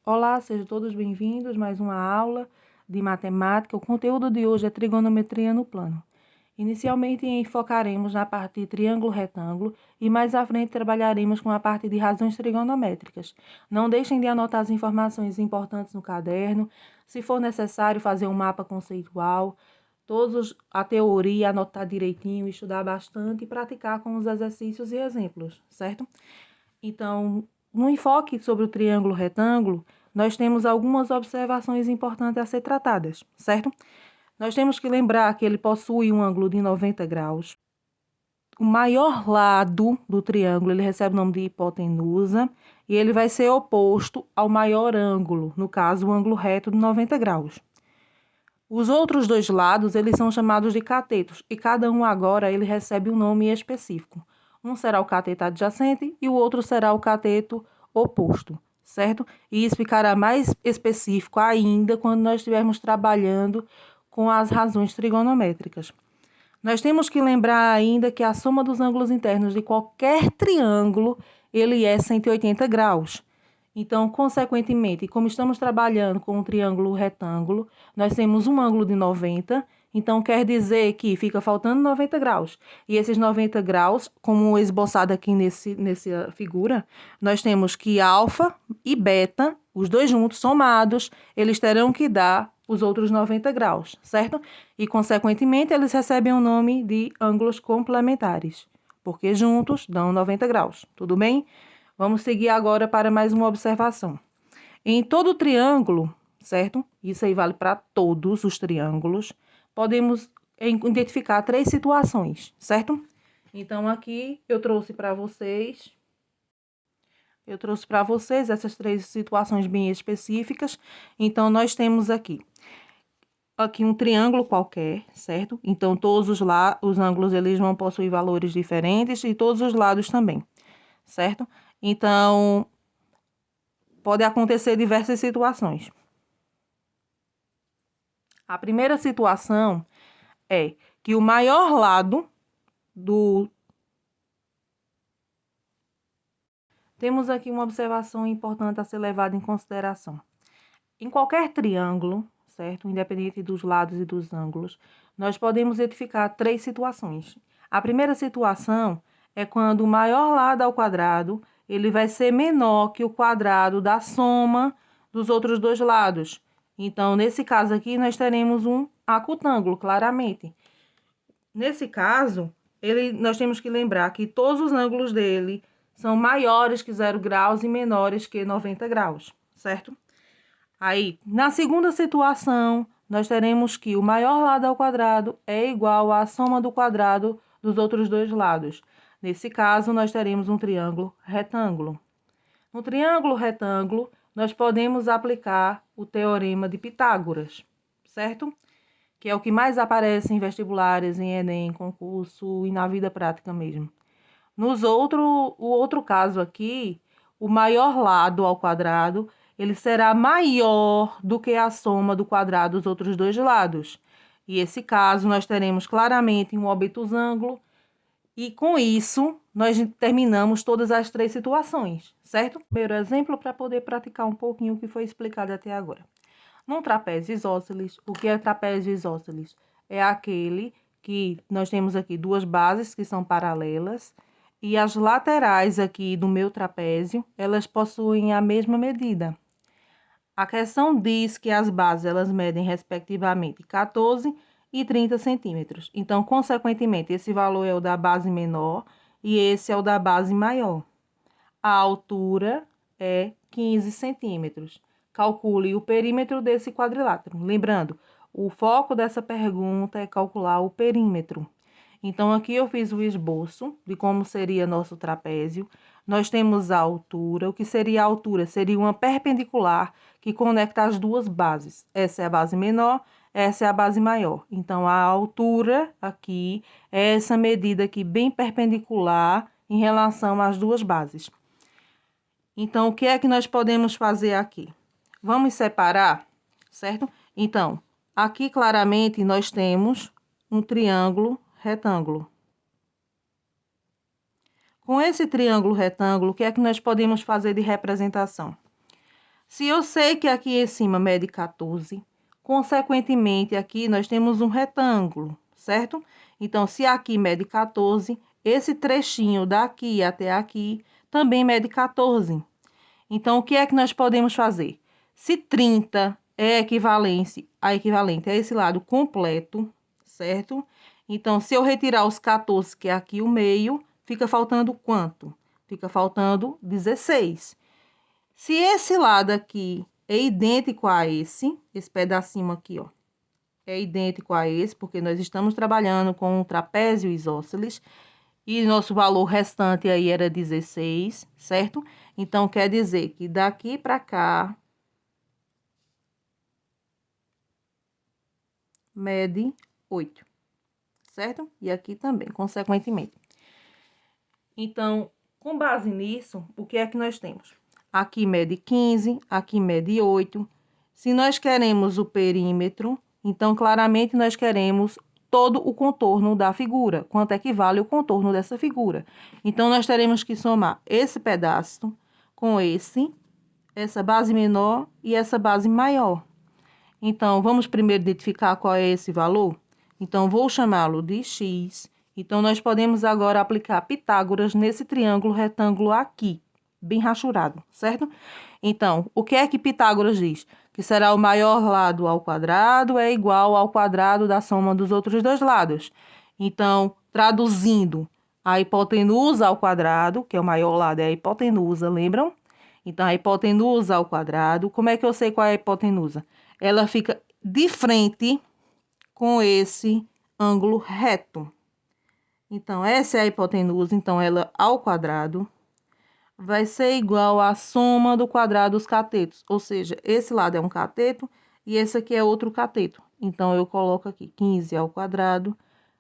Olá, sejam todos bem-vindos a mais uma aula de matemática. O conteúdo de hoje é trigonometria no plano. Inicialmente enfocaremos na parte de triângulo-retângulo e mais à frente trabalharemos com a parte de razões trigonométricas. Não deixem de anotar as informações importantes no caderno. Se for necessário fazer um mapa conceitual, a teoria, anotar direitinho, estudar bastante e praticar com os exercícios e exemplos, certo? Então, no enfoque sobre o triângulo-retângulo, nós temos algumas observações importantes a ser tratadas, certo? Nós temos que lembrar que ele possui um ângulo de 90 graus. O maior lado do triângulo, ele recebe o nome de hipotenusa e ele vai ser oposto ao maior ângulo, no caso, o ângulo reto de 90 graus. Os outros dois lados, eles são chamados de catetos e cada um agora ele recebe um nome específico. Um será o cateto adjacente e o outro será o cateto oposto, certo? E isso ficará mais específico ainda quando nós estivermos trabalhando com as razões trigonométricas. Nós temos que lembrar ainda que a soma dos ângulos internos de qualquer triângulo, ele é 180 graus. Então, consequentemente, como estamos trabalhando com um triângulo retângulo, nós temos um ângulo de 90, então quer dizer que fica faltando 90 graus. E esses 90 graus, como esboçado aqui nessa figura, nós temos que alfa e beta, os dois juntos, somados, eles terão que dar os outros 90 graus, certo? E, consequentemente, eles recebem o nome de ângulos complementares, porque juntos dão 90 graus, tudo bem? Vamos seguir agora para mais uma observação. Em todo triângulo, certo? Isso aí vale para todos os triângulos. Podemos identificar três situações, certo? Então, aqui eu trouxe para vocês essas três situações bem específicas. Então, nós temos aqui um triângulo qualquer, certo? Então, todos os ângulos eles vão possuir valores diferentes e todos os lados também, certo? Então, pode acontecer diversas situações. A primeira situação é que o maior lado do... Temos aqui uma observação importante a ser levada em consideração. Em qualquer triângulo, certo? Independente dos lados e dos ângulos, nós podemos identificar três situações. A primeira situação é quando o maior lado ao quadrado ele vai ser menor que o quadrado da soma dos outros dois lados. Então, nesse caso aqui, nós teremos um acutângulo, claramente. Nesse caso, nós temos que lembrar que todos os ângulos dele são maiores que 0 graus e menores que 90 graus, certo? Aí, na segunda situação, nós teremos que o maior lado ao quadrado é igual à soma do quadrado dos outros dois lados. Nesse caso, nós teremos um triângulo retângulo. No triângulo retângulo, nós podemos aplicar o teorema de Pitágoras, certo? Que é o que mais aparece em vestibulares, em Enem, concurso e na vida prática mesmo. O outro caso aqui, o maior lado ao quadrado, ele será maior do que a soma do quadrado dos outros dois lados. E esse caso, nós teremos claramente um obtusângulo. E com isso, nós terminamos todas as três situações, certo? Primeiro exemplo para poder praticar um pouquinho o que foi explicado até agora. Num trapézio isósceles, o que é trapézio isósceles? É aquele que nós temos aqui duas bases que são paralelas e as laterais aqui do meu trapézio, elas possuem a mesma medida. A questão diz que as bases elas medem respectivamente 14 e 30 centímetros. Então, consequentemente, esse valor é o da base menor e esse é o da base maior. A altura é 15 centímetros. Calcule o perímetro desse quadrilátero. Lembrando, o foco dessa pergunta é calcular o perímetro. Então, aqui eu fiz o esboço de como seria nosso trapézio. Nós temos a altura. O que seria a altura? Seria uma perpendicular que conecta as duas bases. Essa é a base menor, essa é a base maior. Então, a altura aqui é essa medida aqui bem perpendicular em relação às duas bases. Então, o que é que nós podemos fazer aqui? Vamos separar, certo? Então, aqui claramente nós temos um triângulo retângulo. Com esse triângulo retângulo, o que é que nós podemos fazer de representação? Se eu sei que aqui em cima mede 14, consequentemente, aqui nós temos um retângulo, certo? Então, se aqui mede 14, esse trechinho daqui até aqui também mede 14. Então, o que é que nós podemos fazer? Se 30 é equivalente a esse lado completo, certo? Então, se eu retirar os 14, que é aqui o meio, fica faltando quanto? Fica faltando 16. Se esse lado aqui é idêntico a esse pedacinho aqui, ó, é idêntico a esse, porque nós estamos trabalhando com um trapézio isósceles, e nosso valor restante aí era 16, certo? Então, quer dizer que daqui para cá, mede 8, certo? E aqui também, consequentemente. Então, com base nisso, o que é que nós temos? Aqui mede 15, aqui mede 8. Se nós queremos o perímetro, então, claramente, nós queremos todo o contorno da figura. Quanto equivale o contorno dessa figura. Então, nós teremos que somar esse pedaço com essa base menor e essa base maior. Então, vamos primeiro identificar qual é esse valor? Então, vou chamá-lo de x. Então, nós podemos agora aplicar Pitágoras nesse triângulo retângulo aqui, bem rachurado, certo? Então, o que é que Pitágoras diz? Que será o maior lado ao quadrado é igual ao quadrado da soma dos outros dois lados. Então, traduzindo, a hipotenusa ao quadrado, que é o maior lado, é a hipotenusa, lembram? Então, a hipotenusa ao quadrado, como é que eu sei qual é a hipotenusa? Ela fica de frente com esse ângulo reto. Então, essa é a hipotenusa, então ela ao quadrado vai ser igual à soma do quadrado dos catetos. Ou seja, esse lado é um cateto e esse aqui é outro cateto. Então, eu coloco aqui 15 ao quadrado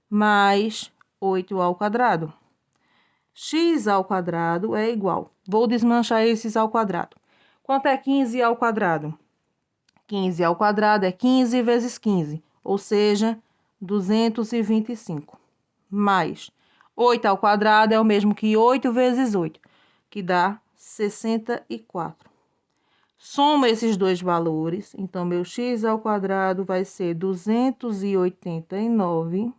mais 8 ao quadrado. X ao quadrado é igual. Vou desmanchar esses ao quadrado. Quanto é 15 ao quadrado? 15 ao quadrado é 15 vezes 15, ou seja, 225. Mais 8 ao quadrado é o mesmo que 8 vezes 8, que dá 64. Soma esses dois valores, então, meu x ao quadrado vai ser 289.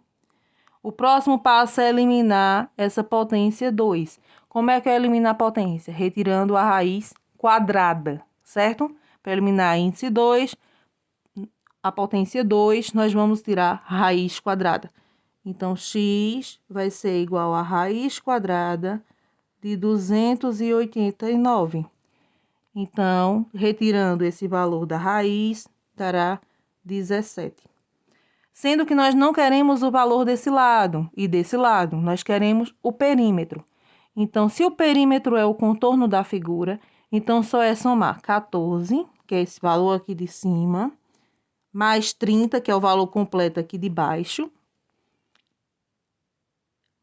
O próximo passo é eliminar essa potência 2. Como é que é eliminar a potência? Retirando a raiz quadrada, certo? Para eliminar índice 2, a potência 2, nós vamos tirar raiz quadrada. Então, x vai ser igual a raiz quadrada de 289. Então, retirando esse valor da raiz, dará 17. Sendo que nós não queremos o valor desse lado e desse lado, nós queremos o perímetro. Então, se o perímetro é o contorno da figura, então só é somar 14, que é esse valor aqui de cima, mais 30, que é o valor completo aqui de baixo,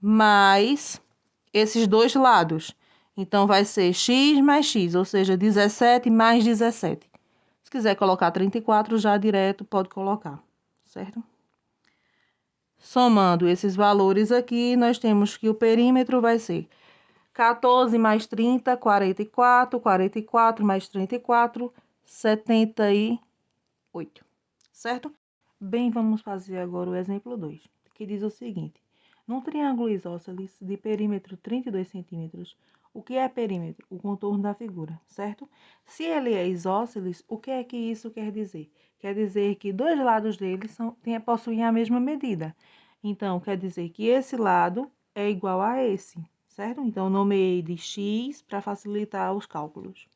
mais esses dois lados. Então, vai ser x mais x, ou seja, 17 mais 17. Se quiser colocar 34, já direto pode colocar, certo? Somando esses valores aqui, nós temos que o perímetro vai ser 14 mais 30, 44, 44 mais 34, 78, certo? Bem, vamos fazer agora o exemplo 2, que diz o seguinte. Num triângulo isósceles de perímetro 32 centímetros, o que é perímetro? O contorno da figura, certo? Se ele é isósceles, o que é que isso quer dizer? Quer dizer que dois lados dele possuem a mesma medida. Então, quer dizer que esse lado é igual a esse, certo? Então, nomeei de x para facilitar os cálculos.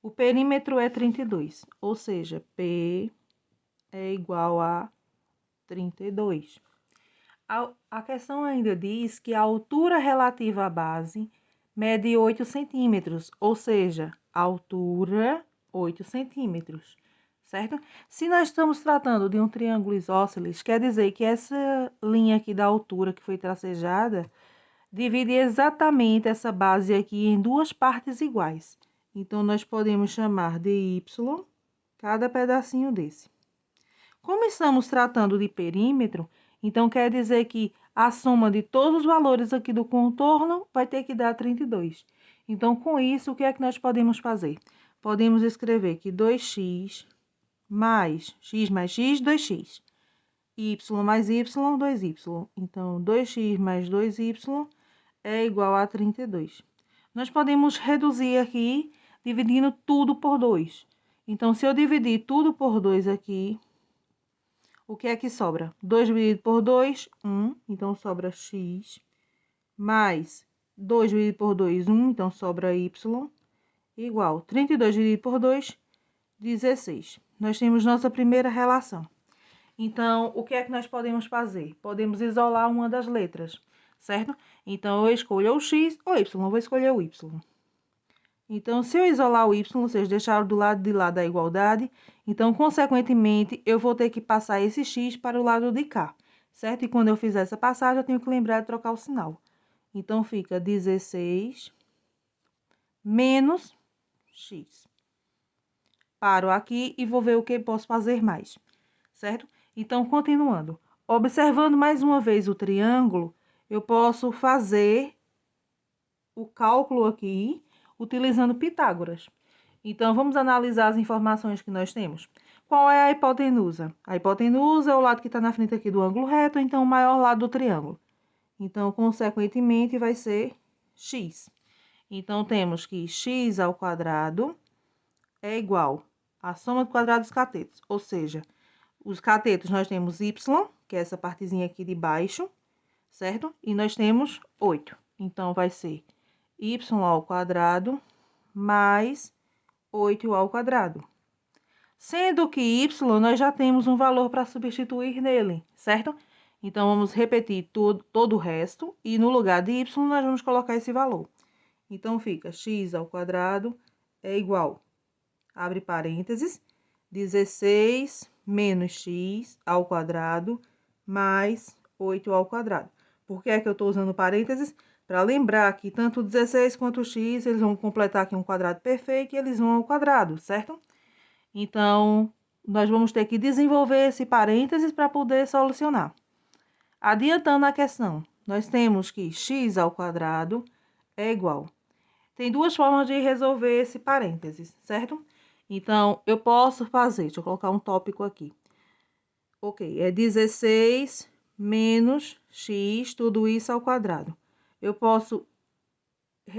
O perímetro é 32, ou seja, P é igual a 32. A questão ainda diz que a altura relativa à base mede 8 centímetros, ou seja, a altura 8 centímetros, certo? Se nós estamos tratando de um triângulo isósceles, quer dizer que essa linha aqui da altura que foi tracejada divide exatamente essa base aqui em duas partes iguais. Então, nós podemos chamar de y cada pedacinho desse. Como estamos tratando de perímetro, então quer dizer que a soma de todos os valores aqui do contorno vai ter que dar 32. Então, com isso, o que é que nós podemos fazer? podemos escrever que 2x mais x, 2x. Y mais y, 2y. Então, 2x mais 2y é igual a 32. Nós podemos reduzir aqui, dividindo tudo por 2. Então, se eu dividir tudo por 2 aqui, o que é que sobra? 2 dividido por 2, 1. Então, sobra x. Mais 2 dividido por 2, 1. Então, sobra y. Igual 32 dividido por 2, 16. Nós temos nossa primeira relação. Então, o que é que nós podemos fazer? Podemos isolar uma das letras, certo? Então, eu escolho o x ou y, eu vou escolher o y. Então, se eu isolar o y, ou seja, deixar do lado de lá da igualdade, então, consequentemente, eu vou ter que passar esse x para o lado de cá, certo? E quando eu fizer essa passagem, eu tenho que lembrar de trocar o sinal. Então, fica 16 menos x. Paro aqui e vou ver o que posso fazer mais, certo? Então, continuando. Observando mais uma vez o triângulo, eu posso fazer o cálculo aqui utilizando Pitágoras. Então, vamos analisar as informações que nós temos. Qual é a hipotenusa? A hipotenusa é o lado que está na frente aqui do ângulo reto, então o maior lado do triângulo. Então, consequentemente, vai ser x. Então, temos que x ao quadrado é igual à soma do quadrado dos catetos. Ou seja, os catetos nós temos y, que é essa partezinha aqui de baixo, certo? E nós temos 8. Então, vai ser y ao quadrado mais 8 ao quadrado. Sendo que y nós já temos um valor para substituir nele, certo? Então, vamos repetir todo o resto e no lugar de y nós vamos colocar esse valor. Então, fica x ao quadrado é igual, abre parênteses, 16 menos x ao quadrado mais 8 ao quadrado. Por que é que eu estou usando parênteses? Para lembrar que tanto 16 quanto o x, eles vão completar aqui um quadrado perfeito e eles vão ao quadrado, certo? Então, nós vamos ter que desenvolver esse parênteses para poder solucionar. Adiantando a questão, nós temos que x ao quadrado é igual. Tem duas formas de resolver esse parênteses, certo? Então, eu posso fazer, deixa eu colocar um tópico aqui. Ok, é 16 menos x, tudo isso ao quadrado. Eu posso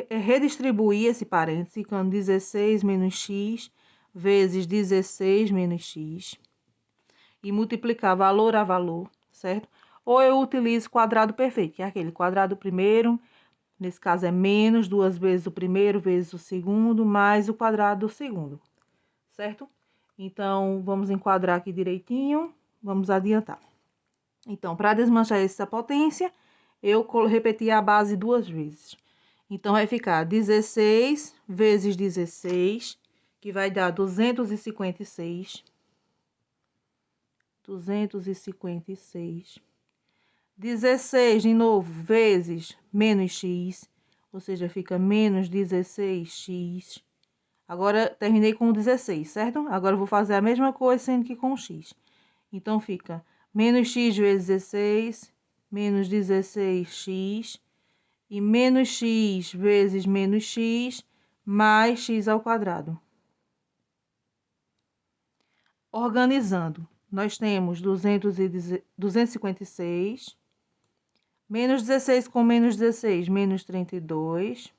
redistribuir esse parênteses, ficando 16 menos x vezes 16 menos x. E multiplicar valor a valor, certo? Ou eu utilizo quadrado perfeito, que é aquele quadrado primeiro, nesse caso é menos 2 vezes o primeiro vezes o segundo, mais o quadrado do segundo, certo? Então, vamos enquadrar aqui direitinho, vamos adiantar. Então, para desmanchar essa potência, eu repeti a base 2 vezes. Então, vai ficar 16 vezes 16, que vai dar 256. 256. 16, de novo, vezes menos x, ou seja, fica menos 16x. Agora, terminei com o 16, certo? Agora, eu vou fazer a mesma coisa, sendo que com x. Então, fica menos x vezes 16, menos 16x, e menos x vezes menos x, mais x ao quadrado. Organizando, nós temos 256, menos 16 com menos 16, menos 32,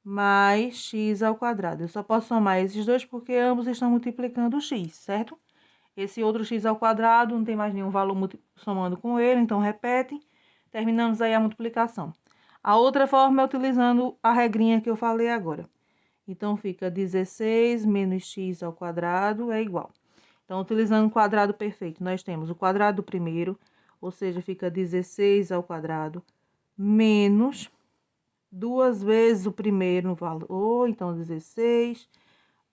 mais x ao quadrado. Eu só posso somar esses dois porque ambos estão multiplicando o x, certo? Esse outro x ao quadrado não tem mais nenhum valor somando com ele, então repete. Terminamos aí a multiplicação. A outra forma é utilizando a regrinha que eu falei agora. Então, fica 16 menos x ao quadrado é igual. Então, utilizando o quadrado perfeito, nós temos o quadrado do primeiro, ou seja, fica 16 ao quadrado, menos 2 vezes o primeiro valor, então 16,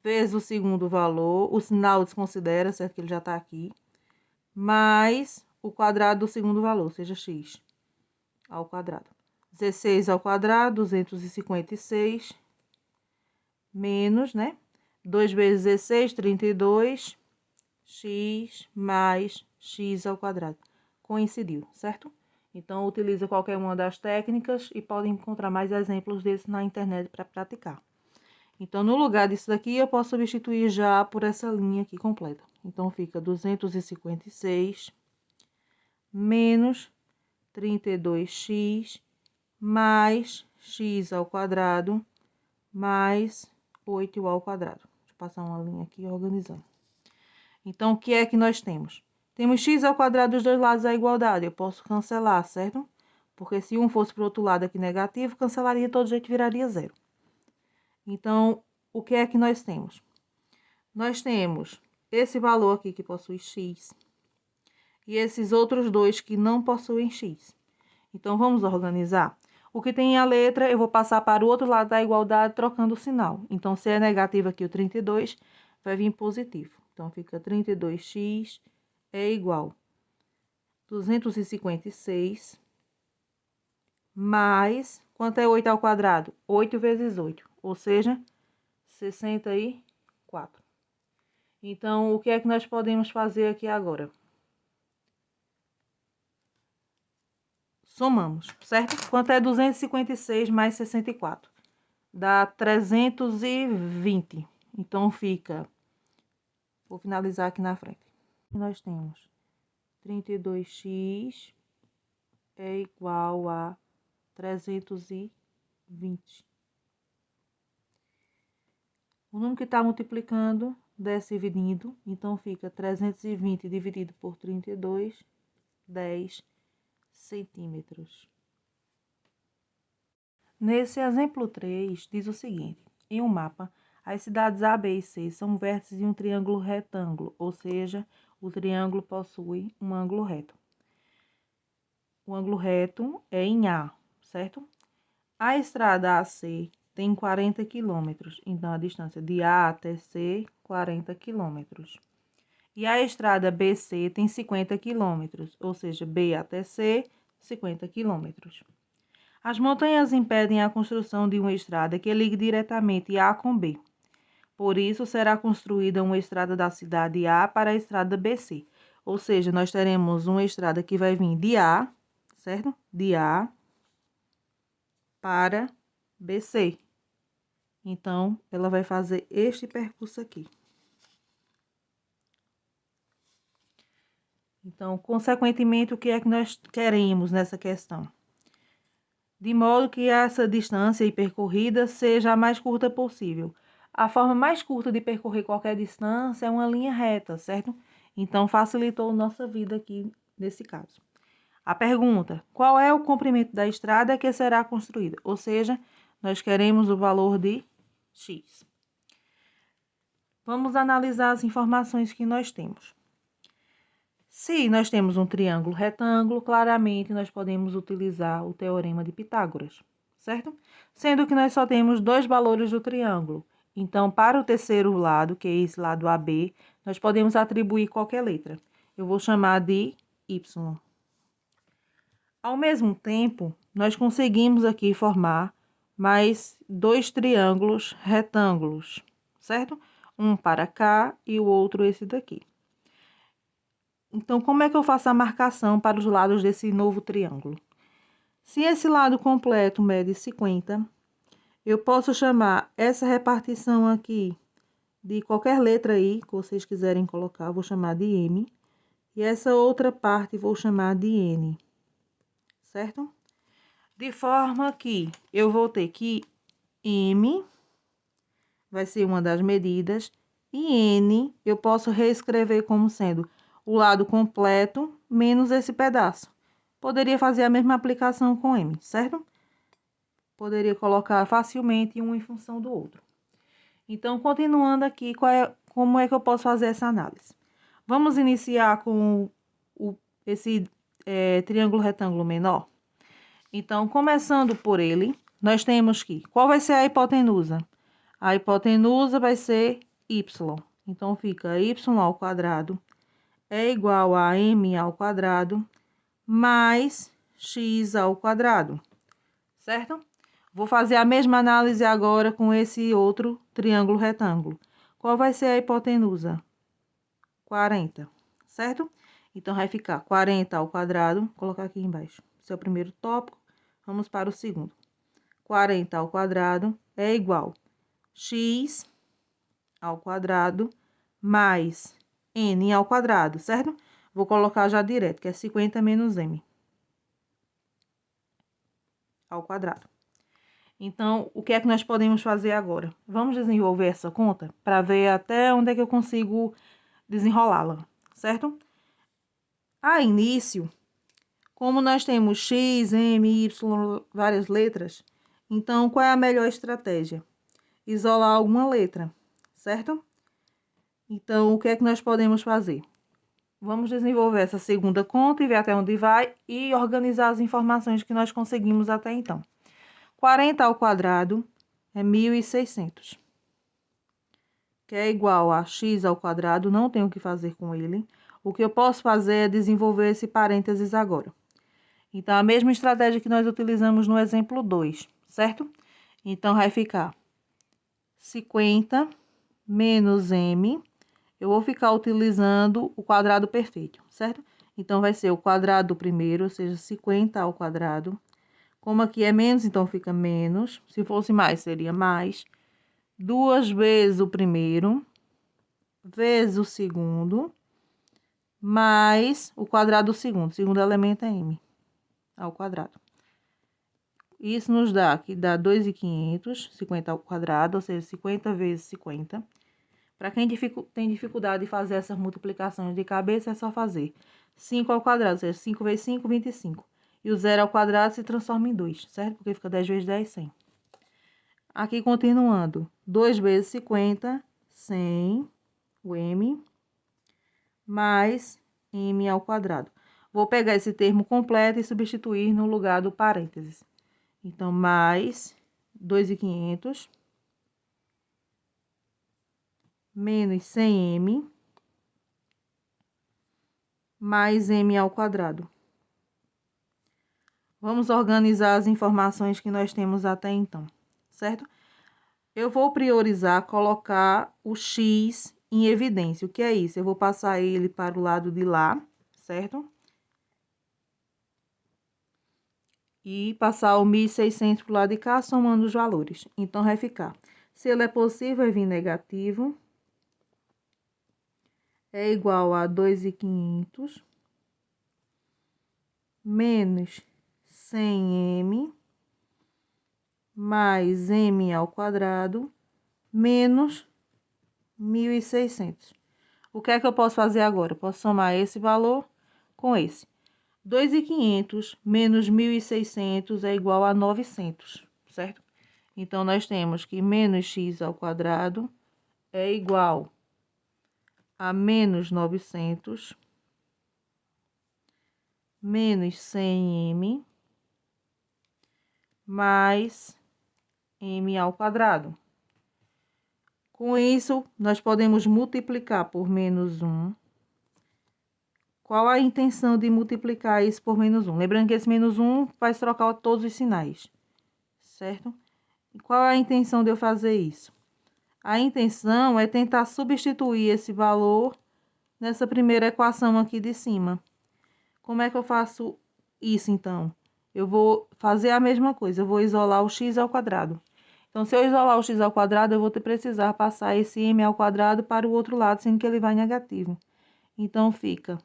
vezes o segundo valor, o sinal desconsidera, certo que ele já está aqui, mais o quadrado do segundo valor, ou seja, x ao quadrado. 16 ao quadrado, 256, menos, né? 2 vezes 16, 32, x mais x ao quadrado. Coincidiu, certo? Então, utiliza qualquer uma das técnicas e pode encontrar mais exemplos desses na internet para praticar. Então, no lugar disso daqui, eu posso substituir já por essa linha aqui completa. Então, fica 256 menos 32x mais x ao quadrado mais 8 ao quadrado. Deixa eu passar uma linha aqui organizando. Então, o que é que nós temos? Temos x ao quadrado dos dois lados da igualdade. Eu posso cancelar, certo? Porque se um fosse para o outro lado aqui negativo, cancelaria todo jeito e viraria zero. Então, o que é que nós temos? Nós temos esse valor aqui que possui x e esses outros dois que não possuem x. Então, vamos organizar. O que tem a letra, eu vou passar para o outro lado da igualdade trocando o sinal. Então, se é negativo aqui o 32, vai vir positivo. Então, fica 32x é igual a 256 mais... Quanto é 8 ao quadrado? 8 vezes 8, ou seja, 64. Então, o que é que nós podemos fazer aqui agora? Somamos, certo? Quanto é 256 mais 64? Dá 320. Então, fica... Vou finalizar aqui na frente. Nós temos 32x é igual a 320. O número que está multiplicando desce dividindo, então fica 320 dividido por 32, 10 centímetros. Nesse exemplo 3, diz o seguinte: em um mapa, as cidades A, B e C são vértices de um triângulo retângulo, ou seja, o triângulo possui um ângulo reto. O ângulo reto é em A, certo? A estrada AC tem 40 quilômetros, então a distância de A até C, 40 quilômetros. E a estrada BC tem 50 quilômetros, ou seja, B até C, 50 quilômetros. As montanhas impedem a construção de uma estrada que ligue diretamente A com B. Por isso, será construída uma estrada da cidade A para a estrada BC. Ou seja, nós teremos uma estrada que vai vir de A, certo? De A para BC. Então, ela vai fazer este percurso aqui. Então, consequentemente, o que é que nós queremos nessa questão? De modo que essa distância percorrida seja a mais curta possível. A forma mais curta de percorrer qualquer distância é uma linha reta, certo? Então, facilitou nossa vida aqui nesse caso. A pergunta: qual é o comprimento da estrada que será construída? Ou seja, nós queremos o valor de x. Vamos analisar as informações que nós temos. Se nós temos um triângulo retângulo, claramente nós podemos utilizar o teorema de Pitágoras, certo? Sendo que nós só temos dois valores do triângulo. Então, para o terceiro lado, que é esse lado AB, nós podemos atribuir qualquer letra. Eu vou chamar de Y. Ao mesmo tempo, nós conseguimos aqui formar mais dois triângulos retângulos, certo? Um para cá e o outro esse daqui. Então, como é que eu faço a marcação para os lados desse novo triângulo? Se esse lado completo mede 50, eu posso chamar essa repartição aqui de qualquer letra aí que vocês quiserem colocar, vou chamar de M. E essa outra parte vou chamar de N, certo? De forma que eu vou ter que M vai ser uma das medidas e N eu posso reescrever como sendo o lado completo menos esse pedaço. Poderia fazer a mesma aplicação com M, certo? Poderia colocar facilmente um em função do outro. Então, continuando aqui, como é que eu posso fazer essa análise? Vamos iniciar com esse triângulo retângulo menor. Então, começando por ele, nós temos que... Qual vai ser a hipotenusa? A hipotenusa vai ser y. Então, fica y ao quadrado é igual a m ao quadrado mais x ao quadrado, certo? Vou fazer a mesma análise agora com esse outro triângulo retângulo. Qual vai ser a hipotenusa? 40, certo? Então, vai ficar 40 ao quadrado, vou colocar aqui embaixo. Esse é o primeiro tópico, vamos para o segundo. 40 ao quadrado é igual x ao quadrado mais n ao quadrado, certo? Vou colocar já direto, que é 50 menos m ao quadrado. Então, o que é que nós podemos fazer agora? Vamos desenvolver essa conta para ver até onde é que eu consigo desenrolá-la, certo? A início, como nós temos x, m, y, várias letras, então qual é a melhor estratégia? Isolar alguma letra, certo? Então, o que é que nós podemos fazer? Vamos desenvolver essa segunda conta e ver até onde vai e organizar as informações que nós conseguimos até então. 40 ao quadrado é 1.600, que é igual a x ao quadrado, não tenho o que fazer com ele. O que eu posso fazer é desenvolver esse parênteses agora. Então, a mesma estratégia que nós utilizamos no exemplo 2, certo? Então, vai ficar 50 menos m. Eu vou ficar utilizando o quadrado perfeito, certo? Então, vai ser o quadrado do primeiro, ou seja, 50 ao quadrado. Como aqui é menos, então fica menos. Se fosse mais, seria mais. 2 vezes o primeiro, vezes o segundo, mais o quadrado do segundo. O segundo elemento é m ao quadrado. Isso nos dá, que dá 2.500, 50 ao quadrado, ou seja, 50 vezes 50. Para quem tem dificuldade de fazer essas multiplicações de cabeça, é só fazer 5 ao quadrado, ou seja, 5 vezes 5, 25. E o 0 ao quadrado se transforma em 2, certo? Porque fica 10 vezes 10, 100. Aqui, continuando, 2 vezes 50, 100, o m, mais m ao quadrado. Vou pegar esse termo completo e substituir no lugar do parênteses. Então, mais 2.500 menos 100m mais m ao quadrado. Vamos organizar as informações que nós temos até então, certo? Eu vou priorizar colocar o x em evidência. O que é isso? Eu vou passar ele para o lado de lá, certo? E passar o 1.600 para o lado de cá, somando os valores. Então, vai ficar, se ele é possível, vai vir negativo. É igual a 2.500 menos 100m mais m ao quadrado menos 1.600. O que é que eu posso fazer agora? Eu posso somar esse valor com esse. 2.500 menos 1.600 é igual a 900, certo? Então, nós temos que menos x ao quadrado é igual a menos 900 menos 100m mais m ao quadrado. Com isso, nós podemos multiplicar por menos 1. Qual a intenção de multiplicar isso por menos 1? Lembrando que esse menos 1 faz trocar todos os sinais, certo? E qual é a intenção de eu fazer isso? A intenção é tentar substituir esse valor nessa primeira equação aqui de cima. Como é que eu faço isso, então? Eu vou fazer a mesma coisa, eu vou isolar o x ao quadrado. Então, se eu isolar o x ao quadrado, eu vou precisar passar esse m ao quadrado para o outro lado, sendo que ele vai negativo. Então, fica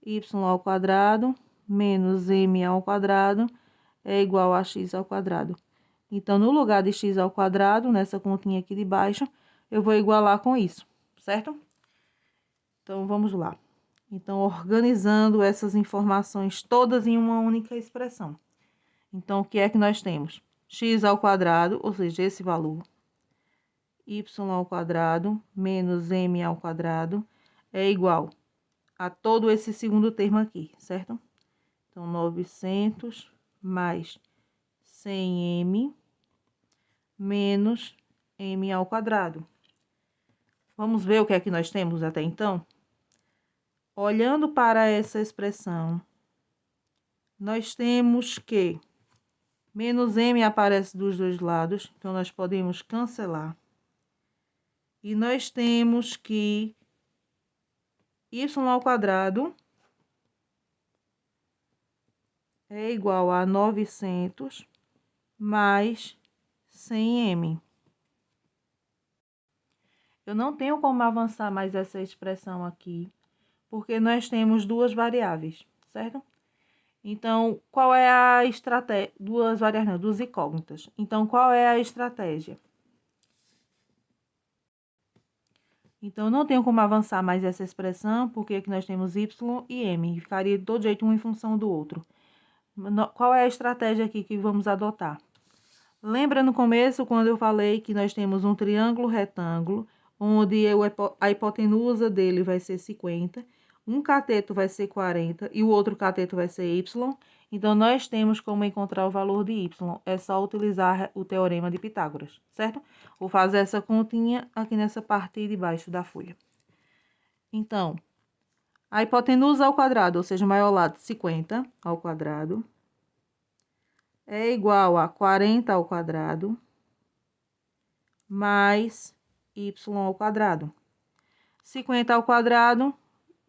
y ao quadrado menos m ao quadrado é igual a x ao quadrado. Então, no lugar de x ao quadrado, nessa continha aqui de baixo, eu vou igualar com isso, certo? Então, vamos lá. Então, organizando essas informações todas em uma única expressão. Então, o que é que nós temos? X ao quadrado, ou seja, esse valor, y ao quadrado menos m ao quadrado é igual a todo esse segundo termo aqui, certo? Então, 900 mais 100m menos m ao quadrado. Vamos ver o que é que nós temos até então? Olhando para essa expressão, nós temos que menos m aparece dos dois lados, então nós podemos cancelar. E nós temos que y ao quadrado é igual a 900 mais 100m. eu não tenho como avançar mais essa expressão aqui, porque nós temos duas variáveis, certo? Então, qual é a estratégia? Duas variáveis, não, duas incógnitas. Então, qual é a estratégia? Então, não tenho como avançar mais essa expressão, porque aqui nós temos y e m, e ficaria de todo jeito um em função do outro. Qual é a estratégia aqui que vamos adotar? Lembra no começo, quando eu falei que nós temos um triângulo retângulo, onde a hipotenusa dele vai ser 50, um cateto vai ser 40 e o outro cateto vai ser y. Então, nós temos como encontrar o valor de y. É só utilizar o teorema de Pitágoras, certo? Vou fazer essa continha aqui nessa parte de baixo da folha. Então, a hipotenusa ao quadrado, ou seja, o maior lado, 50 ao quadrado, é igual a 40 ao quadrado mais y ao quadrado. 50 ao quadrado,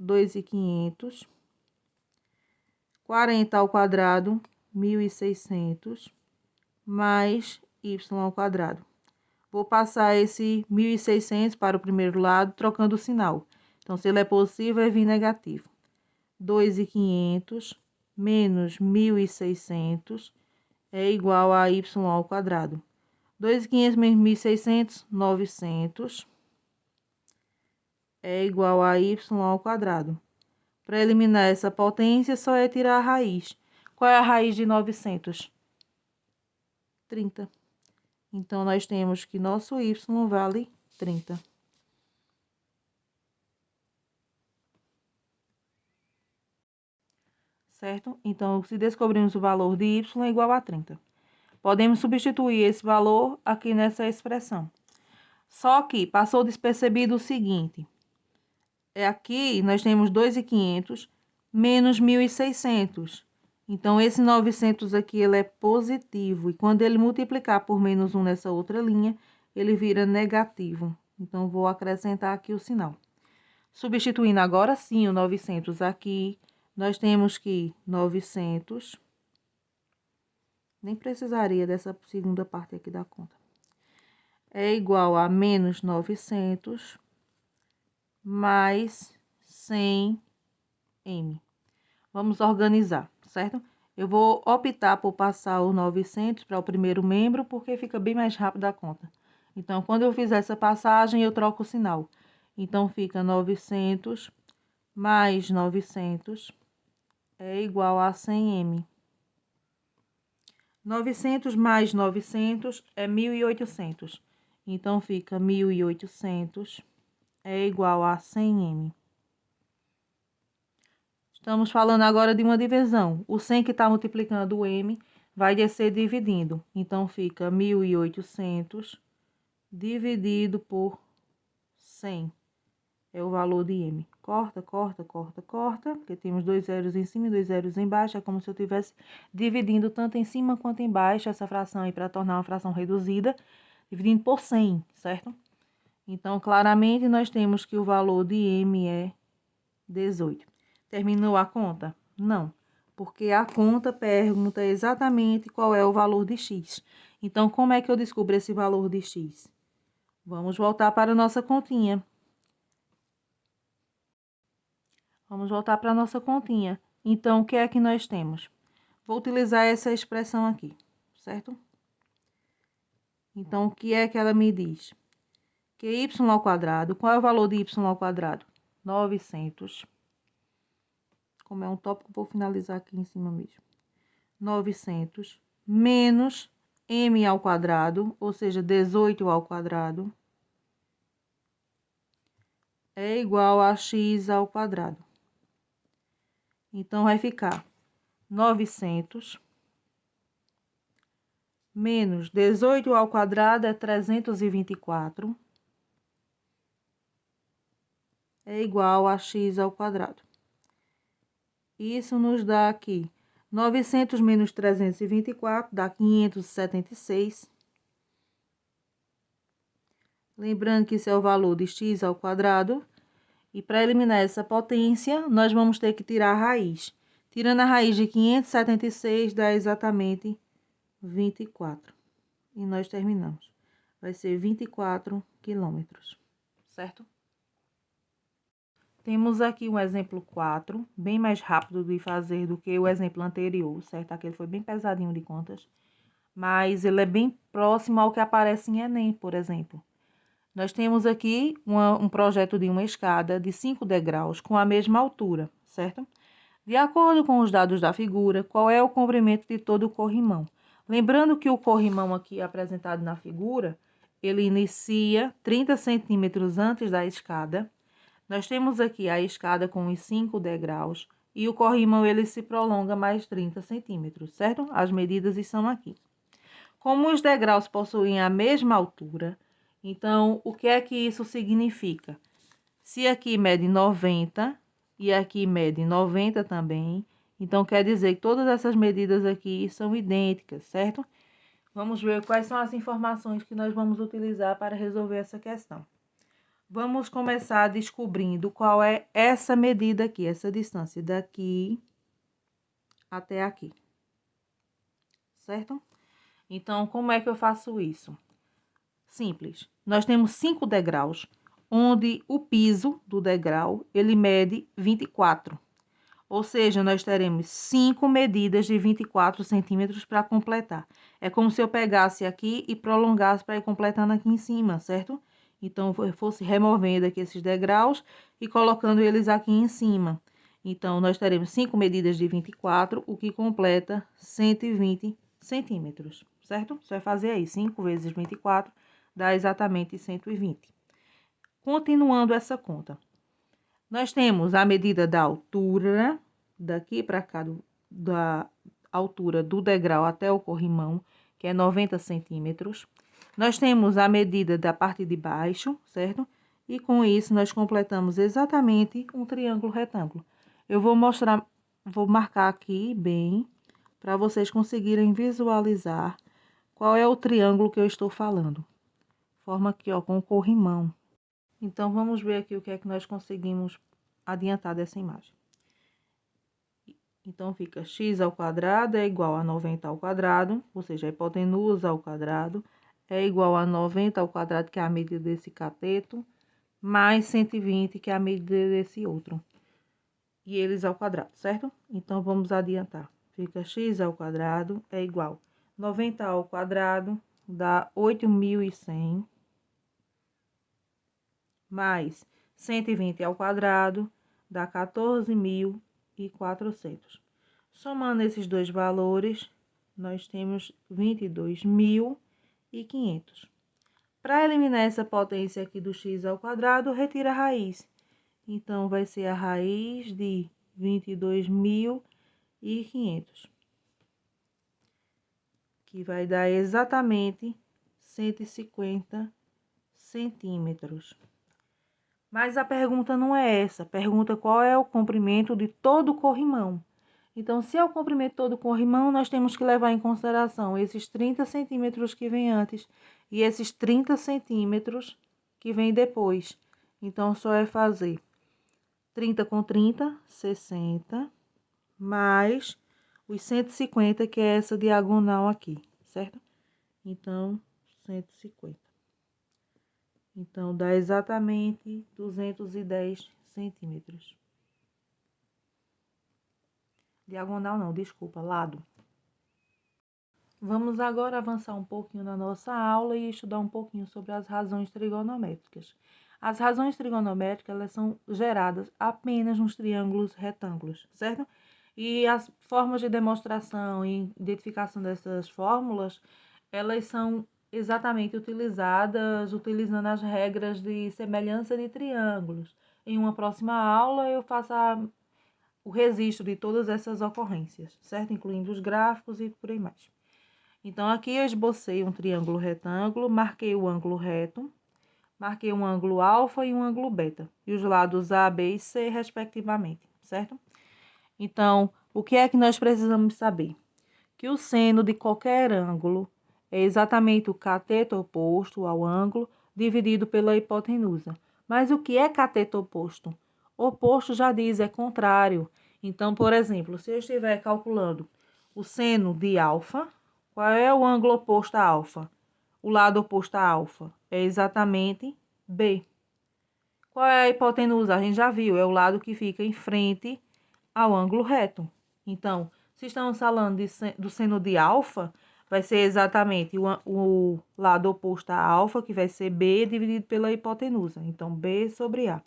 2.500. 40 ao quadrado, 1.600, mais y ao quadrado. Vou passar esse 1.600 para o primeiro lado, trocando o sinal. Então, se ele é positivo, vai vir negativo. 2.500 menos 1.600 é igual a y ao quadrado. 2.500 menos 1.600, 900, é igual a y ao quadrado. Para eliminar essa potência, só é tirar a raiz. Qual é a raiz de 900? 30. Então, nós temos que nosso y vale 30. Certo? Então, se descobrimos o valor de y é igual a 30. Podemos substituir esse valor aqui nessa expressão. Só que passou despercebido o seguinte. Aqui nós temos 2.500 menos 1.600. Então, esse 900 aqui ele é positivo. E quando ele multiplicar por menos 1 nessa outra linha, ele vira negativo. Então, vou acrescentar aqui o sinal. Substituindo agora sim o 900 aqui, nós temos que 900... Nem precisaria dessa segunda parte aqui da conta. É igual a menos 900 mais 100m. Vamos organizar, certo? Eu vou optar por passar o 900 para o primeiro membro, porque fica bem mais rápido a conta. Então, quando eu fizer essa passagem, eu troco o sinal. Então, fica 900 mais 900 é igual a 100m. 900 mais 900 é 1.800. Então, fica 1.800 é igual a 100m. Estamos falando agora de uma divisão. O 100 que está multiplicando o m vai descer dividindo. Então, fica 1.800 dividido por 100. É o valor de m. Corta, corta, corta, corta. Porque temos 2 zeros em cima e 2 zeros embaixo. É como se eu estivesse dividindo tanto em cima quanto embaixo essa fração aí para tornar uma fração reduzida. Dividindo por 100, certo? Então, claramente, nós temos que o valor de m é 18. Terminou a conta? Não, porque a conta pergunta exatamente qual é o valor de x. Então, como é que eu descubro esse valor de x? Vamos voltar para a nossa continha. Vamos voltar para a nossa continha. Então, o que é que nós temos? Vou utilizar essa expressão aqui, certo? Então, o que é que ela me diz? Que y ao quadrado, qual é o valor de y ao quadrado? 900. Como é um tópico, vou finalizar aqui em cima mesmo. 900 menos m ao quadrado, ou seja, 18 ao quadrado, é igual a x ao quadrado. Então, vai ficar 900 menos 18 ao quadrado é 324, é igual a x ao quadrado. Isso nos dá aqui 900 menos 324 dá 576. Lembrando que isso é o valor de x ao quadrado. E para eliminar essa potência, nós vamos ter que tirar a raiz. Tirando a raiz de 576 dá exatamente 24. E nós terminamos. Vai ser 24 quilômetros, certo? Temos aqui um exemplo 4, bem mais rápido de fazer do que o exemplo anterior, certo? Aquele foi bem pesadinho de contas, mas ele é bem próximo ao que aparece em Enem, por exemplo. Nós temos aqui um projeto de uma escada de 5 degraus com a mesma altura, certo? De acordo com os dados da figura, qual é o comprimento de todo o corrimão? Lembrando que o corrimão aqui apresentado na figura, ele inicia 30 centímetros antes da escada. Nós temos aqui a escada com os 5 degraus e o corrimão ele se prolonga mais 30 centímetros, certo? As medidas estão aqui. Como os degraus possuem a mesma altura, então o que é que isso significa? Se aqui mede 90 e aqui mede 90 também, então quer dizer que todas essas medidas aqui são idênticas, certo? Vamos ver quais são as informações que nós vamos utilizar para resolver essa questão. Vamos começar descobrindo qual é essa medida aqui, essa distância daqui até aqui, certo? Então, como é que eu faço isso? Simples. Nós temos 5 degraus, onde o piso do degrau, ele mede 24. Ou seja, nós teremos 5 medidas de 24 centímetros para completar. É como se eu pegasse aqui e prolongasse para ir completando aqui em cima, certo? Então, eu fosse removendo aqui esses degraus e colocando eles aqui em cima. Então, nós teremos 5 medidas de 24, o que completa 120 centímetros, certo? Você vai fazer aí 5 vezes 24, dá exatamente 120. Continuando essa conta. Nós temos a medida da altura, daqui para cá, da altura do degrau até o corrimão, que é 90 centímetros. Nós temos a medida da parte de baixo, certo? E com isso nós completamos exatamente um triângulo retângulo. Eu vou marcar aqui bem, para vocês conseguirem visualizar qual é o triângulo que eu estou falando. Forma aqui, ó, com o corrimão. Então, vamos ver aqui o que é que nós conseguimos adiantar dessa imagem. Então, fica x ao quadrado é igual a 90 ao quadrado, ou seja, a hipotenusa ao quadrado é igual a 90 ao quadrado, que é a medida desse cateto, mais 120, que é a medida desse outro. E eles ao quadrado, certo? Então, vamos adiantar. Fica x ao quadrado é igual a 90 ao quadrado, dá 8.100. Mais 120 ao quadrado, dá 14.400. Somando esses dois valores, nós temos 22.500. Para eliminar essa potência aqui do x ao quadrado, retira a raiz. Então, vai ser a raiz de 22.500, que vai dar exatamente 150 centímetros. Mas a pergunta não é essa. Pergunta qual é o comprimento de todo o corrimão. Então, se é o comprimento todo o corrimão, nós temos que levar em consideração esses 30 centímetros que vem antes e esses 30 centímetros que vem depois. Então, só é fazer 30 com 30, 60, mais os 150, que é essa diagonal aqui, certo? Então, 150. Então, dá exatamente 210 centímetros. Diagonal não, desculpa, lado. Vamos agora avançar um pouquinho na nossa aula e estudar um pouquinho sobre as razões trigonométricas. As razões trigonométricas, elas são geradas apenas nos triângulos retângulos, certo? E as formas de demonstração e identificação dessas fórmulas, elas são exatamente utilizadas utilizando as regras de semelhança de triângulos. Em uma próxima aula, eu faço o registro de todas essas ocorrências, certo? Incluindo os gráficos e por aí mais. Então, aqui eu esbocei um triângulo retângulo, marquei o ângulo reto, marquei um ângulo alfa e um ângulo beta, e os lados A, B e C, respectivamente, certo? Então, o que é que nós precisamos saber? Que o seno de qualquer ângulo é exatamente o cateto oposto ao ângulo dividido pela hipotenusa. Mas o que é cateto oposto? Oposto já diz, é contrário. Então, por exemplo, se eu estiver calculando o seno de alfa, qual é o ângulo oposto a alfa? O lado oposto a alfa é exatamente B. Qual é a hipotenusa? A gente já viu, é o lado que fica em frente ao ângulo reto. Então, se estamos falando do seno de alfa, vai ser exatamente o lado oposto a alfa, que vai ser B dividido pela hipotenusa. Então, B sobre A.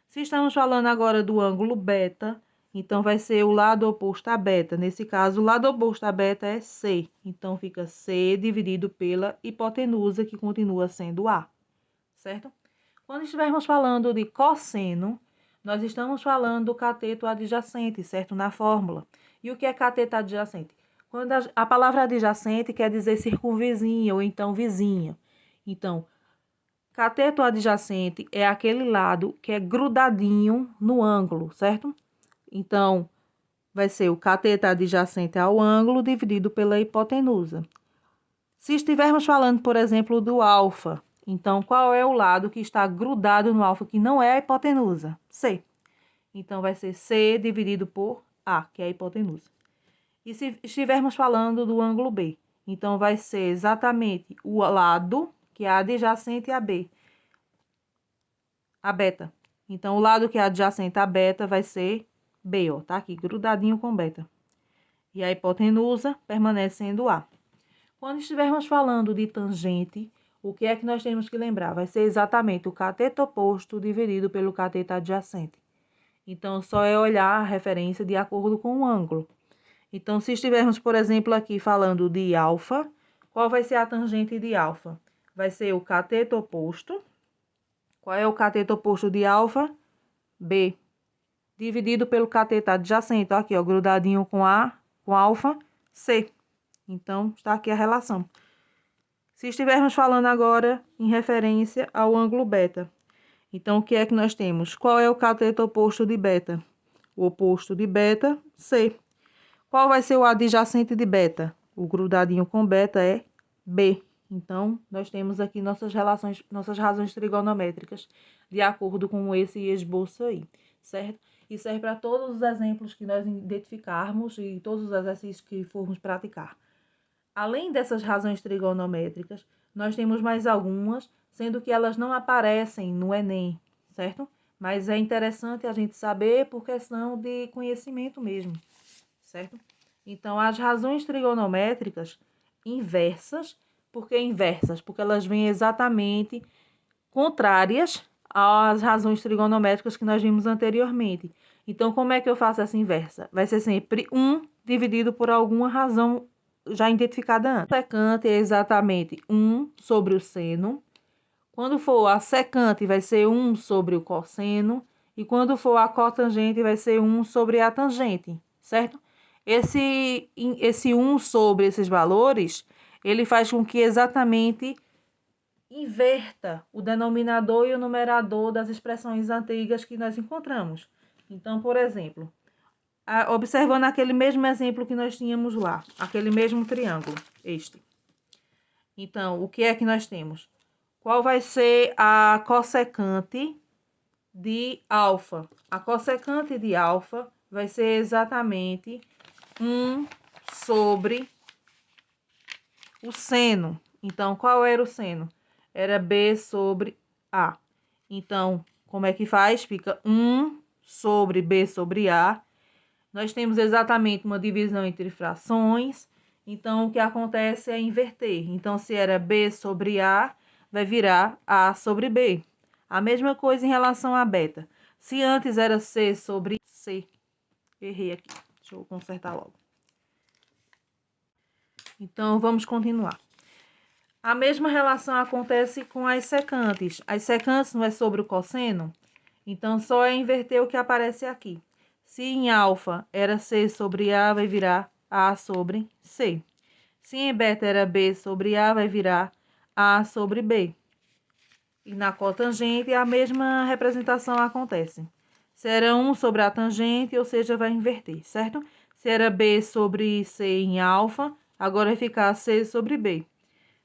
Se estamos falando agora do ângulo beta, então vai ser o lado oposto a beta. Nesse caso, o lado oposto a beta é C. Então, fica C dividido pela hipotenusa, que continua sendo A. Certo? Quando estivermos falando de cosseno, nós estamos falando do cateto adjacente, certo? Na fórmula. E o que é cateto adjacente? Quando a palavra adjacente quer dizer circunvizinha ou então vizinha. Então, cateto adjacente é aquele lado que é grudadinho no ângulo, certo? Então, vai ser o cateto adjacente ao ângulo dividido pela hipotenusa. Se estivermos falando, por exemplo, do alfa, então qual é o lado que está grudado no alfa, que não é a hipotenusa? C. Então, vai ser C dividido por A, que é a hipotenusa. E se estivermos falando do ângulo B, então vai ser exatamente o lado que é adjacente a B, a beta. Então, o lado que é adjacente a beta vai ser B, ó, tá aqui, grudadinho com beta. E a hipotenusa permanecendo A. Quando estivermos falando de tangente, o que é que nós temos que lembrar? Vai ser exatamente o cateto oposto dividido pelo cateto adjacente. Então, só é olhar a referência de acordo com o ângulo. Então, se estivermos, por exemplo, aqui falando de alfa, qual vai ser a tangente de alfa? Vai ser o cateto oposto. Qual é o cateto oposto de alfa? B. Dividido pelo cateto adjacente, ó, aqui, ó, grudadinho com alfa, C. Então, está aqui a relação. Se estivermos falando agora em referência ao ângulo beta, então o que é que nós temos? Qual é o cateto oposto de beta? O oposto de beta, C. Qual vai ser o adjacente de beta? O grudadinho com beta é B. Então, nós temos aqui nossas relações, nossas razões trigonométricas de acordo com esse esboço aí, certo? E serve para todos os exemplos que nós identificarmos e todos os exercícios que formos praticar. Além dessas razões trigonométricas, nós temos mais algumas, sendo que elas não aparecem no Enem, certo? Mas é interessante a gente saber por questão de conhecimento mesmo, certo? Então, as razões trigonométricas inversas, por que inversas? Porque elas vêm exatamente contrárias às razões trigonométricas que nós vimos anteriormente. Então, como é que eu faço essa inversa? Vai ser sempre 1 dividido por alguma razão já identificada antes. A secante é exatamente 1 sobre o seno. Quando for a secante, vai ser 1 sobre o cosseno. E quando for a cotangente, vai ser 1 sobre a tangente, certo? Esse 1 sobre esses valores, ele faz com que exatamente inverta o denominador e o numerador das expressões antigas que nós encontramos. Então, por exemplo, observando aquele mesmo exemplo que nós tínhamos lá, aquele mesmo triângulo, este. Então, o que é que nós temos? Qual vai ser a cossecante de alfa? A cossecante de alfa vai ser exatamente 1 sobre o seno. Então, qual era o seno? Era B sobre A. Então, como é que faz? Fica 1 sobre B sobre A. Nós temos exatamente uma divisão entre frações. Então, o que acontece é inverter. Então, se era B sobre A, vai virar A sobre B. A mesma coisa em relação a beta. Se antes era C sobre C. Errei aqui. Deixa eu consertar logo. Então, vamos continuar. A mesma relação acontece com as secantes. As secantes não é sobre o cosseno? Então, só é inverter o que aparece aqui. Se em alfa era C sobre A, vai virar A sobre C. Se em beta era B sobre A, vai virar A sobre B. E na cotangente, a mesma representação acontece. Se era 1 sobre a tangente, ou seja, vai inverter, certo? Se era B sobre C em alfa, agora vai ficar C sobre B.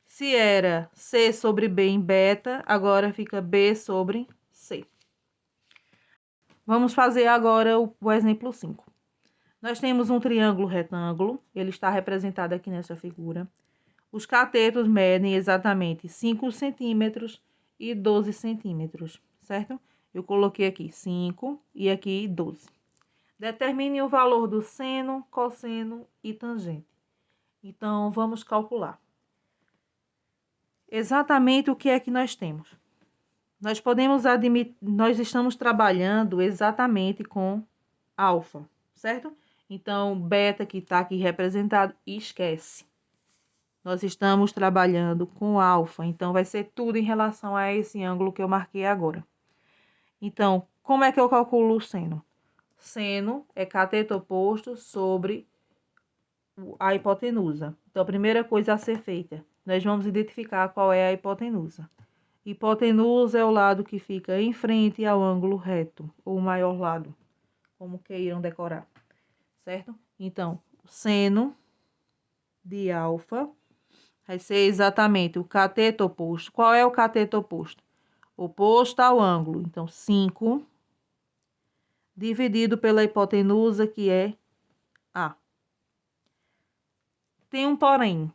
Se era C sobre B em beta, agora fica B sobre C. Vamos fazer agora o exemplo 5. Nós temos um triângulo retângulo, ele está representado aqui nessa figura. Os catetos medem exatamente 5 centímetros e 12 centímetros, certo? Eu coloquei aqui 5 e aqui 12. Determine o valor do seno, cosseno e tangente. Então, vamos calcular. Exatamente o que é que nós temos? Nós estamos trabalhando exatamente com alfa, certo? Então, beta que está aqui representado, esquece. Nós estamos trabalhando com alfa, então vai ser tudo em relação a esse ângulo que eu marquei agora. Então, como é que eu calculo o seno? Seno é cateto oposto sobre a hipotenusa. Então, a primeira coisa a ser feita, nós vamos identificar qual é a hipotenusa. Hipotenusa é o lado que fica em frente ao ângulo reto, ou o maior lado, como queiram decorar, certo? Então, seno de alfa vai ser exatamente o cateto oposto. Qual é o cateto oposto? Oposto ao ângulo. Então, 5 dividido pela hipotenusa, que é A. Tem um porém,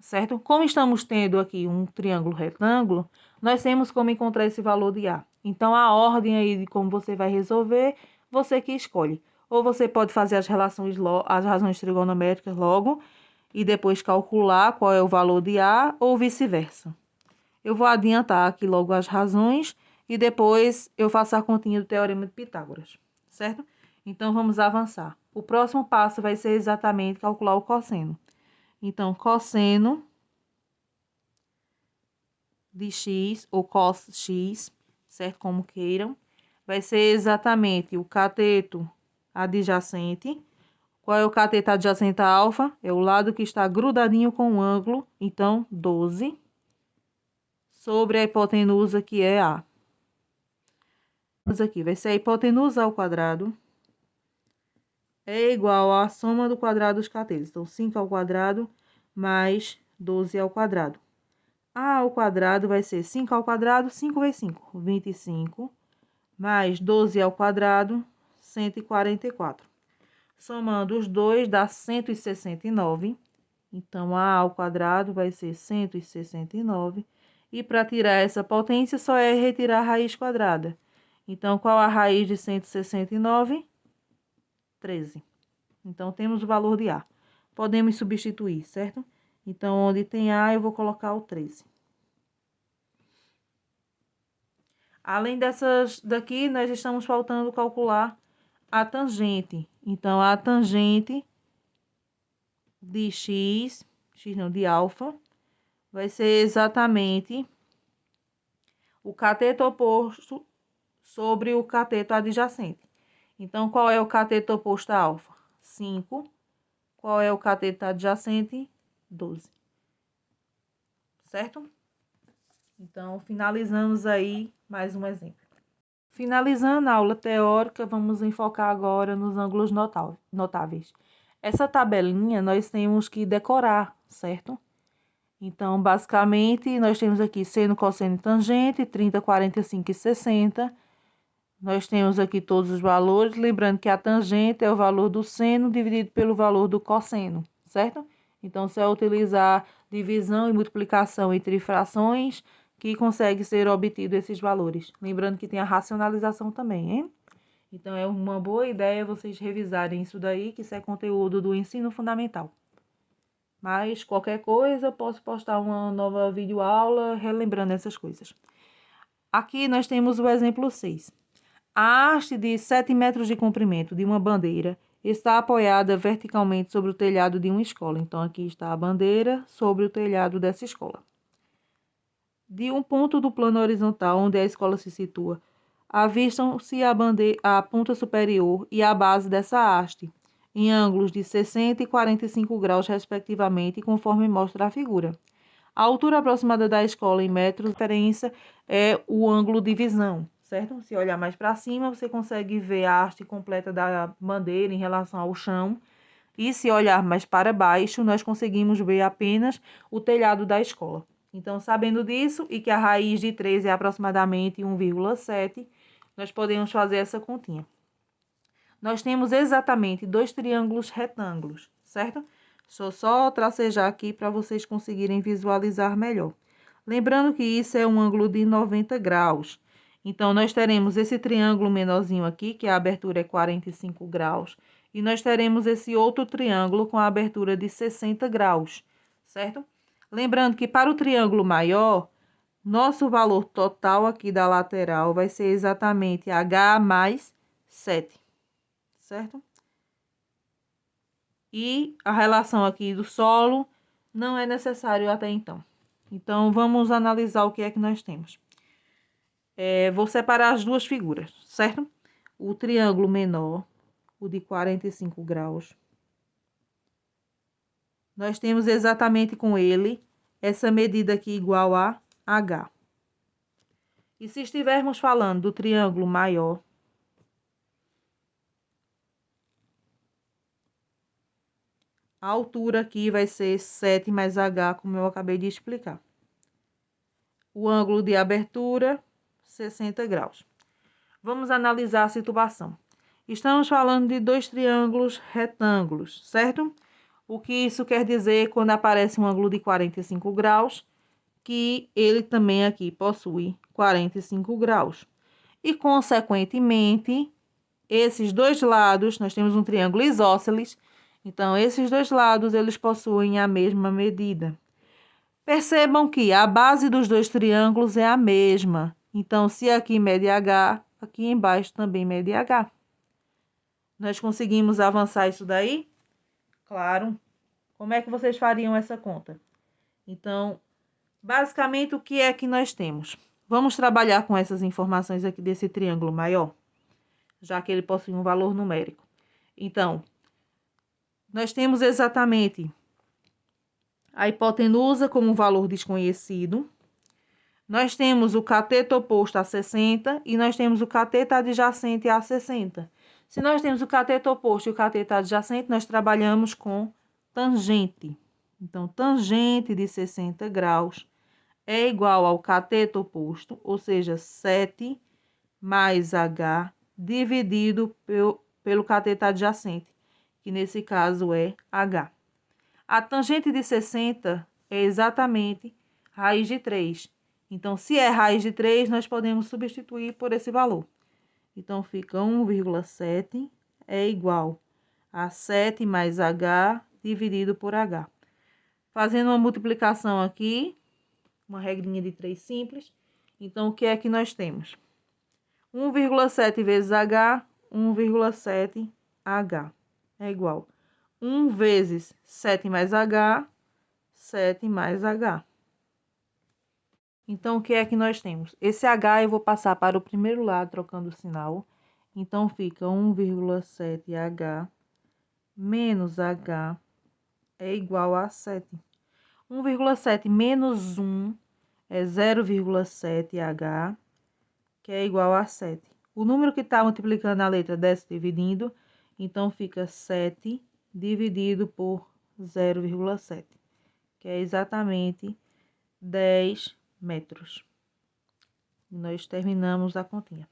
certo? Como estamos tendo aqui um triângulo retângulo, nós temos como encontrar esse valor de A. Então, a ordem aí de como você vai resolver, você que escolhe. Ou você pode fazer as razões trigonométricas logo e depois calcular qual é o valor de A, ou vice-versa. Eu vou adiantar aqui logo as razões e depois eu faço a continha do Teorema de Pitágoras, certo? Então, vamos avançar. O próximo passo vai ser exatamente calcular o cosseno. Então, cosseno de x, ou cos x, certo? Como queiram, vai ser exatamente o cateto adjacente. Qual é o cateto adjacente a alfa? É o lado que está grudadinho com o ângulo, então, 12, sobre a hipotenusa, que é A. Aqui vai ser a hipotenusa ao quadrado é igual à soma do quadrado dos catetos. Então, 5 ao quadrado mais 12 ao quadrado. A ao quadrado vai ser 5 ao quadrado, 5 vezes 5, 25, mais 12 ao quadrado, 144. Somando os dois, dá 169. Então, A ao quadrado vai ser 169. E para tirar essa potência, só é retirar a raiz quadrada. Então, qual a raiz de 169? 13. Então, temos o valor de A. Podemos substituir, certo? Então, onde tem A, eu vou colocar o 13. Além dessas daqui, nós estamos faltando calcular a tangente. Então, a tangente de x não, de alfa, vai ser exatamente o cateto oposto sobre o cateto adjacente. Então, qual é o cateto oposto a alfa? 5. Qual é o cateto adjacente? 12. Certo? Então, finalizamos aí mais um exemplo. Finalizando a aula teórica, vamos enfocar agora nos ângulos notáveis. Essa tabelinha nós temos que decorar, certo? Então, basicamente, nós temos aqui seno, cosseno e tangente, 30, 45 e 60. Nós temos aqui todos os valores, lembrando que a tangente é o valor do seno dividido pelo valor do cosseno, certo? Então, se é utilizar divisão e multiplicação entre frações, que consegue ser obtido esses valores. Lembrando que tem a racionalização também, hein? Então, é uma boa ideia vocês revisarem isso daí, que isso é conteúdo do ensino fundamental. Mas, qualquer coisa, eu posso postar uma nova videoaula relembrando essas coisas. Aqui nós temos o exemplo 6. A haste de 7 metros de comprimento de uma bandeira está apoiada verticalmente sobre o telhado de uma escola. Então, aqui está a bandeira sobre o telhado dessa escola. De um ponto do plano horizontal onde a escola se situa, avistam-se a ponta superior e a base dessa haste, em ângulos de 60 e 45 graus, respectivamente, conforme mostra a figura. A altura aproximada da escola em metros, a referência é o ângulo de visão, certo? Se olhar mais para cima, você consegue ver a haste completa da bandeira em relação ao chão. E se olhar mais para baixo, nós conseguimos ver apenas o telhado da escola. Então, sabendo disso e que a raiz de 13 é aproximadamente 1,7, nós podemos fazer essa continha. Nós temos exatamente 2 triângulos retângulos, certo? Só tracejar aqui para vocês conseguirem visualizar melhor. Lembrando que isso é um ângulo de 90 graus. Então, nós teremos esse triângulo menorzinho aqui, que a abertura é 45 graus. E nós teremos esse outro triângulo com a abertura de 60 graus, certo? Lembrando que para o triângulo maior, nosso valor total aqui da lateral vai ser exatamente H mais 7, certo? E a relação aqui do solo não é necessário até então. Então, vamos analisar o que é que nós temos. Vou separar as duas figuras, certo? O triângulo menor, o de 45 graus. Nós temos exatamente com ele essa medida aqui igual a H. E se estivermos falando do triângulo maior, a altura aqui vai ser 7 mais H, como eu acabei de explicar. O ângulo de abertura, 60 graus. Vamos analisar a situação. Estamos falando de dois triângulos retângulos, certo? O que isso quer dizer quando aparece um ângulo de 45 graus, que ele também aqui possui 45 graus. E, consequentemente, esses dois lados, nós temos um triângulo isósceles, então, esses dois lados, eles possuem a mesma medida. Percebam que a base dos dois triângulos é a mesma. Então, se aqui mede H, aqui embaixo também mede H. Nós conseguimos avançar isso daí? Claro. Como é que vocês fariam essa conta? Então, basicamente, o que é que nós temos? Vamos trabalhar com essas informações aqui desse triângulo maior, já que ele possui um valor numérico. Então, nós temos exatamente a hipotenusa como um valor desconhecido. Nós temos o cateto oposto a 60 e nós temos o cateto adjacente a 60. Se nós temos o cateto oposto e o cateto adjacente, nós trabalhamos com tangente. Então, tangente de 60 graus é igual ao cateto oposto, ou seja, 7 mais H dividido pelo cateto adjacente, que nesse caso é H. A tangente de 60 é exatamente raiz de 3. Então, se é raiz de 3, nós podemos substituir por esse valor. Então, fica 1,7 é igual a 7 mais H dividido por H. Fazendo uma multiplicação aqui, uma regrinha de 3 simples. Então, o que é que nós temos? 1,7 vezes H, 1,7 H é igual 1 vezes 7 mais H, 7 mais H. Então, o que é que nós temos? Esse H eu vou passar para o primeiro lado, trocando o sinal. Então, fica 1,7 H menos H é igual a 7. 1,7 menos 1 é 0,7 H, que é igual a 7. O número que está multiplicando a letra desce dividindo, então fica 7 dividido por 0,7, que é exatamente 10 metros. Nós terminamos a continha.